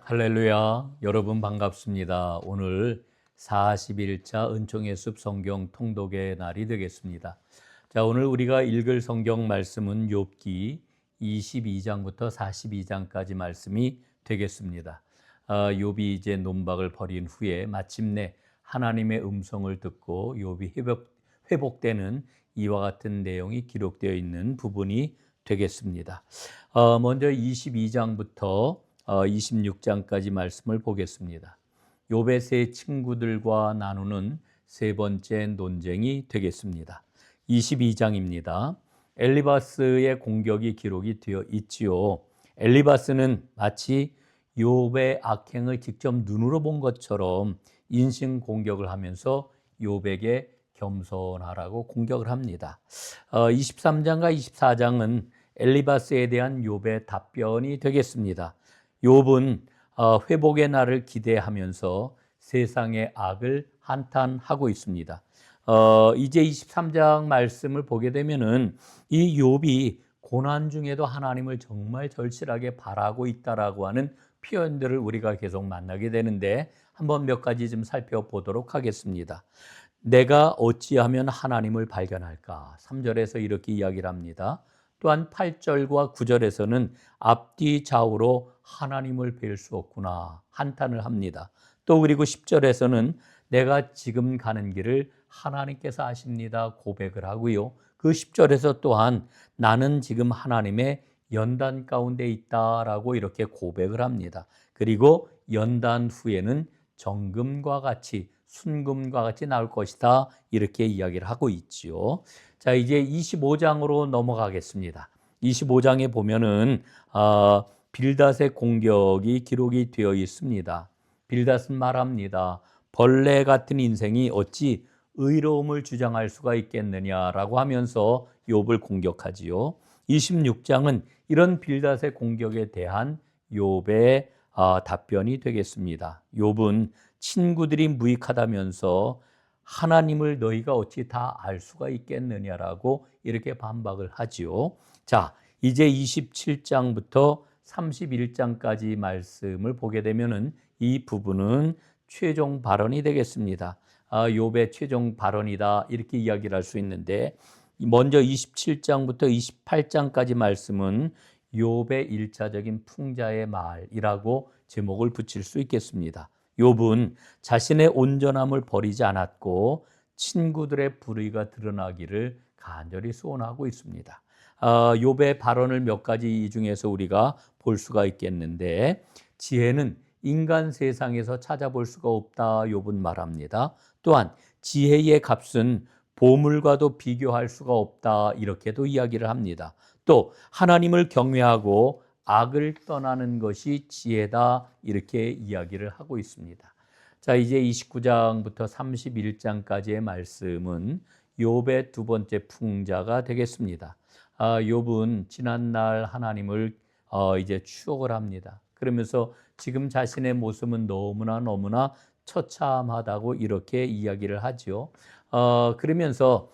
할렐루야, 여러분 반갑습니다. 오늘 40일차 은총의 숲 성경 통독의 날이 되겠습니다. 자, 오늘 우리가 읽을 성경 말씀은 욥기 22장부터 42장까지 말씀이 되겠습니다. 욥이 이제 논박을 벌인 후에 마침내 하나님의 음성을 듣고 욥이 회복되는 이와 같은 내용이 기록되어 있는 부분이 되겠습니다. 먼저 22장부터 26장까지 말씀을 보겠습니다. 욥의 세 친구들과 나누는 세 번째 논쟁이 되겠습니다. 22장입니다. 엘리바스의 공격이 기록이 되어 있지요. 엘리바스는 마치 욥의 악행을 직접 눈으로 본 것처럼 인신 공격을 하면서 욥에게 겸손하라고 공격을 합니다. 23장과 24장은 엘리바스에 대한 욥의 답변이 되겠습니다. 욥은 회복의 날을 기대하면서 세상의 악을 한탄하고 있습니다. 이제 23장 말씀을 보게 되면은 이 욥이 고난 중에도 하나님을 정말 절실하게 바라고 있다라고 하는 표현들을 우리가 계속 만나게 되는데 한번 몇 가지 좀 살펴보도록 하겠습니다. 내가 어찌하면 하나님을 발견할까? 3절에서 이렇게 이야기를 합니다. 또한 8절과 9절에서는 앞뒤 좌우로 하나님을 뵐 수 없구나 한탄을 합니다. 또 그리고 10절에서는 내가 지금 가는 길을 하나님께서 아십니다 고백을 하고요. 그 10절에서 또한 나는 지금 하나님의 연단 가운데 있다라고 이렇게 고백을 합니다. 그리고 연단 후에는 정금과 같이 순금과 같이 나올 것이다 이렇게 이야기를 하고 있지요. 자, 이제 25장으로 넘어가겠습니다. 25장에 보면은 빌닷의 공격이 기록이 되어 있습니다. 빌닷은 말합니다. 벌레 같은 인생이 어찌 의로움을 주장할 수가 있겠느냐라고 하면서 욥을 공격하지요. 26장은 이런 빌닷의 공격에 대한 욥의 답변이 되겠습니다. 욥은 친구들이 무익하다면서 하나님을 너희가 어찌 다 알 수가 있겠느냐라고 이렇게 반박을 하지요. 자, 이제 27장부터 31장까지 말씀을 보게 되면은 이 부분은 최종 발언이 되겠습니다. 욥의 최종 발언이다 이렇게 이야기를 할 수 있는데 먼저 27장부터 28장까지 말씀은 욥의 일차적인 풍자의 말이라고 제목을 붙일 수 있겠습니다. 욥은 자신의 온전함을 버리지 않았고 친구들의 불의가 드러나기를 간절히 소원하고 있습니다. 욥의 발언을 몇 가지 이 중에서 우리가 볼 수가 있겠는데 지혜는 인간 세상에서 찾아볼 수가 없다 욥은 말합니다. 또한 지혜의 값은 보물과도 비교할 수가 없다 이렇게도 이야기를 합니다. 또 하나님을 경외하고 악을 떠나는 것이 지혜다 이렇게 이야기를 하고 있습니다. 자, 이제 29장부터 31장까지의 말씀은 욥의 두 번째 풍자가 되겠습니다. 욥은 지난날 하나님을 이제 추억을 합니다. 그러면서 지금 자신의 모습은 너무나 처참하다고 이렇게 이야기를 하죠. 그러면서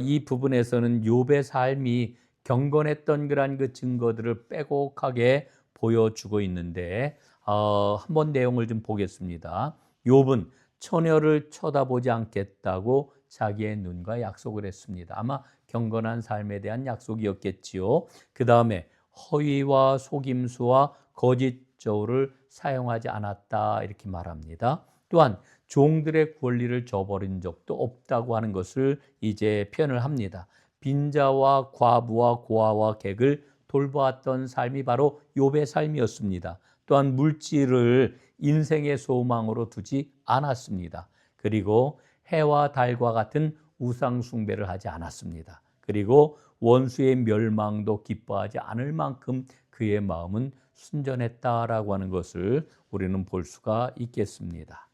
이 부분에서는 욥의 삶이 경건했던 그런 증거들을 빼곡하게 보여주고 있는데 한번 내용을 좀 보겠습니다. 욥은 처녀를 쳐다보지 않겠다고 자기의 눈과 약속을 했습니다. 아마 경건한 삶에 대한 약속이었겠지요. 그 다음에 허위와 속임수와 거짓 저울을 사용하지 않았다 이렇게 말합니다. 또한 종들의 권리를 저버린 적도 없다고 하는 것을 이제 표현을 합니다. 빈자와 과부와 고아와 객을 돌보았던 삶이 바로 욥의 삶이었습니다. 또한 물질을 인생의 소망으로 두지 않았습니다. 그리고 해와 달과 같은 우상 숭배를 하지 않았습니다. 그리고 원수의 멸망도 기뻐하지 않을 만큼 그의 마음은 순전했다라고 하는 것을 우리는 볼 수가 있겠습니다.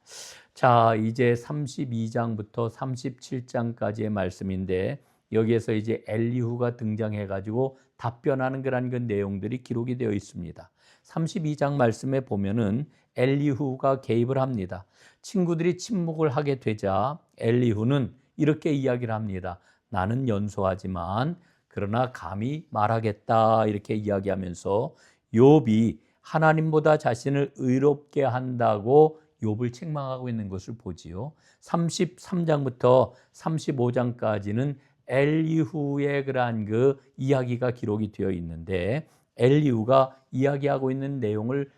자, 이제 32장부터 37장까지의 말씀인데 여기에서 이제 엘리후가 등장해 가지고 답변하는 그런 그 내용들이 기록이 되어 있습니다. 32장 말씀에 보면은 엘리후가 개입을 합니다. 친구들이 침묵을 하게 되자 엘리후는 이렇게 이야기를 합니다. 나는 연소하지만 그러나 감히 말하겠다 이렇게 이야기하면서 욥이 하나님보다 자신을 의롭게 한다고 욥을 책망하고 있는 것을 보지요. 33장부터 35장까지는 엘리후의 그러한 그 이야기가 기록이 되어 있는데, 엘리후가 이야기하고 있는 내용을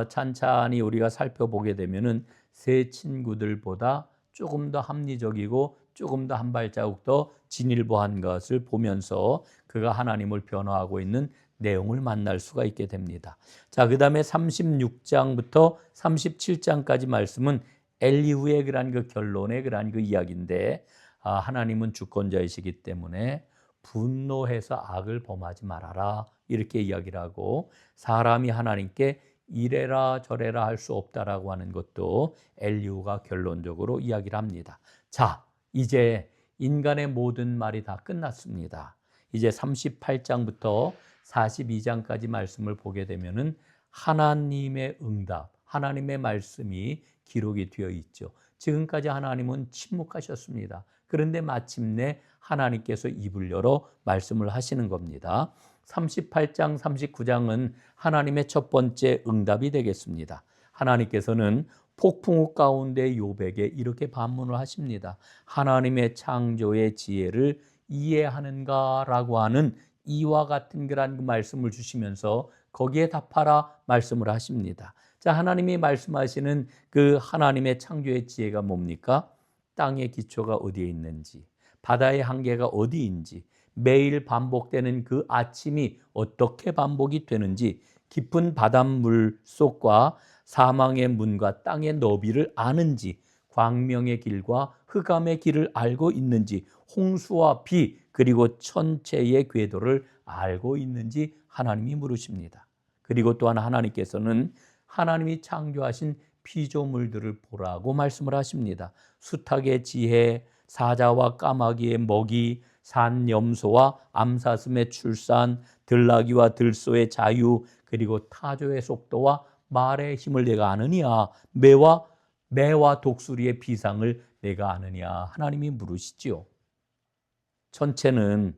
찬찬히 우리가 살펴보게 되면은 세 친구들보다 조금 더 합리적이고 조금 더 한 발자국 더 진일보한 것을 보면서 그가 하나님을 변호하고 있는 내용을 만날 수가 있게 됩니다. 자, 그 다음에 36장부터 37장까지 말씀은 엘리후의 그러한 그 결론의 그러한 그 이야기인데, 하나님은 주권자이시기 때문에 분노해서 악을 범하지 말아라 이렇게 이야기를 하고, 사람이 하나님께 이래라 저래라 할 수 없다라고 하는 것도 엘리후가 결론적으로 이야기를 합니다. 자, 이제 인간의 모든 말이 다 끝났습니다. 이제 38장부터 42장까지 말씀을 보게 되면은 하나님의 응답, 하나님의 말씀이 기록이 되어 있죠. 지금까지 하나님은 침묵하셨습니다. 그런데 마침내 하나님께서 입을 열어 말씀을 하시는 겁니다. 38장, 39장은 하나님의 첫 번째 응답이 되겠습니다. 하나님께서는 폭풍우 가운데 욥에게 이렇게 반문을 하십니다. 하나님의 창조의 지혜를 이해하는가라고 하는 이와 같은 그런 말씀을 주시면서 거기에 답하라 말씀을 하십니다. 자, 하나님이 말씀하시는 그 하나님의 창조의 지혜가 뭡니까? 땅의 기초가 어디에 있는지, 바다의 한계가 어디인지, 매일 반복되는 그 아침이 어떻게 반복이 되는지, 깊은 바닷물 속과 사망의 문과 땅의 너비를 아는지, 광명의 길과 흑암의 길을 알고 있는지, 홍수와 비 그리고 천체의 궤도를 알고 있는지 하나님이 물으십니다. 그리고 또한 하나님께서는 하나님이 창조하신 피조물들을 보라고 말씀을 하십니다. 수탉의 지혜, 사자와 까마귀의 먹이, 산염소와 암사슴의 출산, 들나귀와 들소의 자유, 그리고 타조의 속도와 말의 힘을 내가 아느냐, 매와 독수리의 비상을 내가 아느냐, 하나님이 물으시지요. 천체는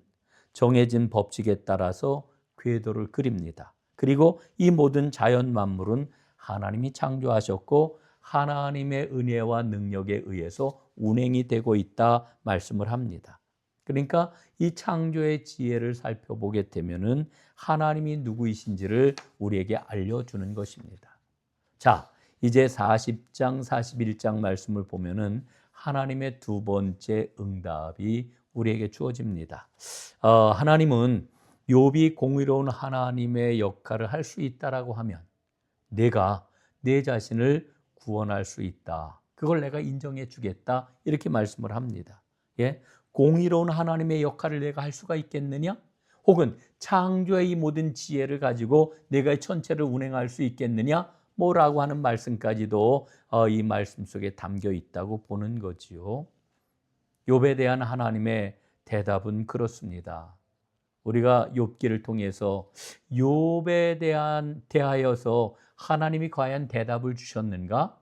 정해진 법칙에 따라서 궤도를 그립니다. 그리고 이 모든 자연 만물은 하나님이 창조하셨고 하나님의 은혜와 능력에 의해서 운행이 되고 있다 말씀을 합니다. 그러니까 이 창조의 지혜를 살펴보게 되면은 하나님이 누구이신지를 우리에게 알려주는 것입니다. 자, 이제 40장, 41장 말씀을 보면은 하나님의 두 번째 응답이 우리에게 주어집니다. 하나님은 욥이 공의로운 하나님의 역할을 할 수 있다라고 하면 내가 내 자신을 구원할 수 있다. 그걸 내가 인정해 주겠다. 이렇게 말씀을 합니다. 예? 공의로운 하나님의 역할을 내가 할 수가 있겠느냐? 혹은 창조의 이 모든 지혜를 가지고 내가 천체를 운행할 수 있겠느냐? 뭐라고 하는 말씀까지도 이 말씀 속에 담겨 있다고 보는 거지요. 욥에 대한 하나님의 대답은 그렇습니다. 우리가 욥기를 통해서 욥에 대하여서 하나님이 과연 대답을 주셨는가?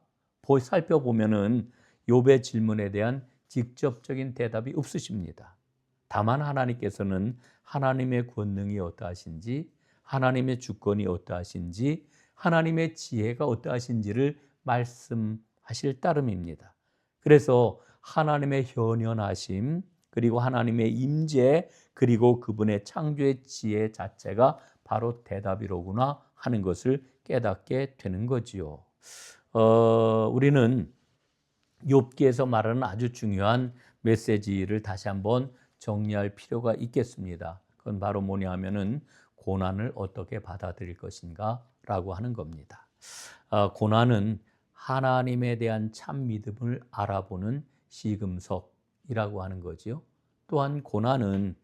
살펴보면은 욥의 질문에 대한 직접적인 대답이 없으십니다. 다만 하나님께서는 하나님의 권능이 어떠하신지, 하나님의 주권이 어떠하신지, 하나님의 지혜가 어떠하신지를 말씀하실 따름입니다. 그래서 하나님의 현현하심, 그리고 하나님의 임재, 그리고 그분의 창조의 지혜 자체가 바로 대답이로구나 하는 것을 깨닫게 되는 거지요. 우리는 욥기에서 말하는 아주 중요한 메시지를 다시 한번 정리할 필요가 있겠습니다. 그건 바로 뭐냐 하면은 고난을 어떻게 받아들일 것인가 라고 하는 겁니다. 고난은 하나님에 대한 참 믿음을 알아보는 시금석이라고 하는 거지요. 또한 고난은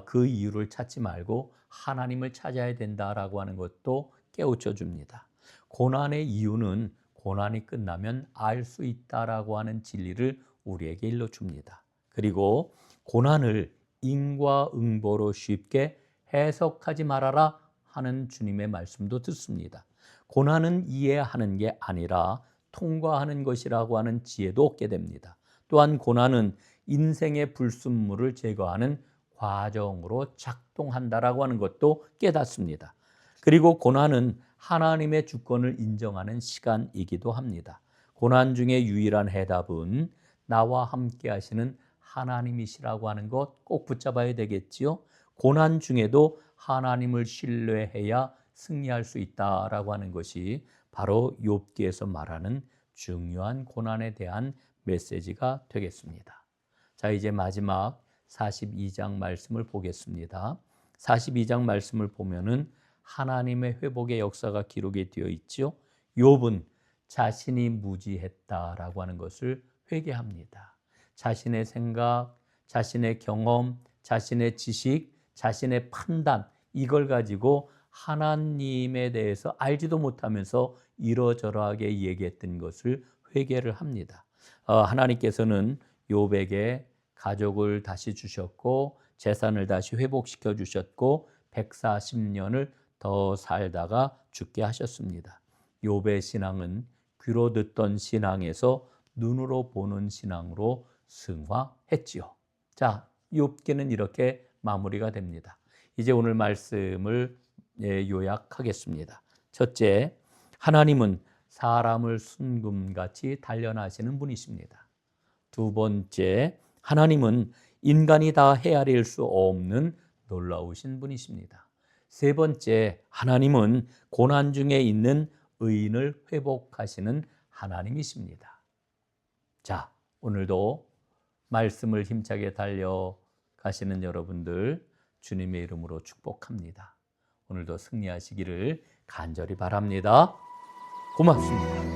그 이유를 찾지 말고 하나님을 찾아야 된다라고 하는 것도 깨우쳐 줍니다. 고난의 이유는 고난이 끝나면 알 수 있다라고 하는 진리를 우리에게 일러줍니다. 그리고 고난을 인과응보로 쉽게 해석하지 말아라 하는 주님의 말씀도 듣습니다. 고난은 이해하는 게 아니라 통과하는 것이라고 하는 지혜도 얻게 됩니다. 또한 고난은 인생의 불순물을 제거하는 과정으로 작동한다라고 하는 것도 깨닫습니다. 그리고 고난은 하나님의 주권을 인정하는 시간이기도 합니다. 고난 중에 유일한 해답은 나와 함께 하시는 하나님이시라고 하는 것 꼭 붙잡아야 되겠지요. 고난 중에도 하나님을 신뢰해야 승리할 수 있다라고 하는 것이 바로 욥기에서 말하는 중요한 고난에 대한 메시지가 되겠습니다. 자, 이제 마지막 42장 말씀을 보겠습니다. 42장 말씀을 보면은 하나님의 회복의 역사가 기록이 되어 있죠. 욥은 자신이 무지했다라고 하는 것을 회개합니다. 자신의 생각, 자신의 경험, 자신의 지식, 자신의 판단, 이걸 가지고 하나님에 대해서 알지도 못하면서 이러저러하게 얘기했던 것을 회개를 합니다. 하나님께서는 욥에게 가족을 다시 주셨고 재산을 다시 회복시켜 주셨고 140년을 더 살다가 죽게 하셨습니다. 욥의 신앙은 귀로 듣던 신앙에서 눈으로 보는 신앙으로 승화했지요. 자, 욥기는 이렇게 마무리가 됩니다. 이제 오늘 말씀을 요약하겠습니다. 첫째, 하나님은 사람을 순금같이 단련하시는 분이십니다. 두 번째, 하나님은 인간이 다 헤아릴 수 없는 놀라우신 분이십니다. 세 번째, 하나님은 고난 중에 있는 의인을 회복하시는 하나님이십니다. 자, 오늘도 말씀을 힘차게 달려가시는 여러분들 주님의 이름으로 축복합니다. 오늘도 승리하시기를 간절히 바랍니다. 고맙습니다.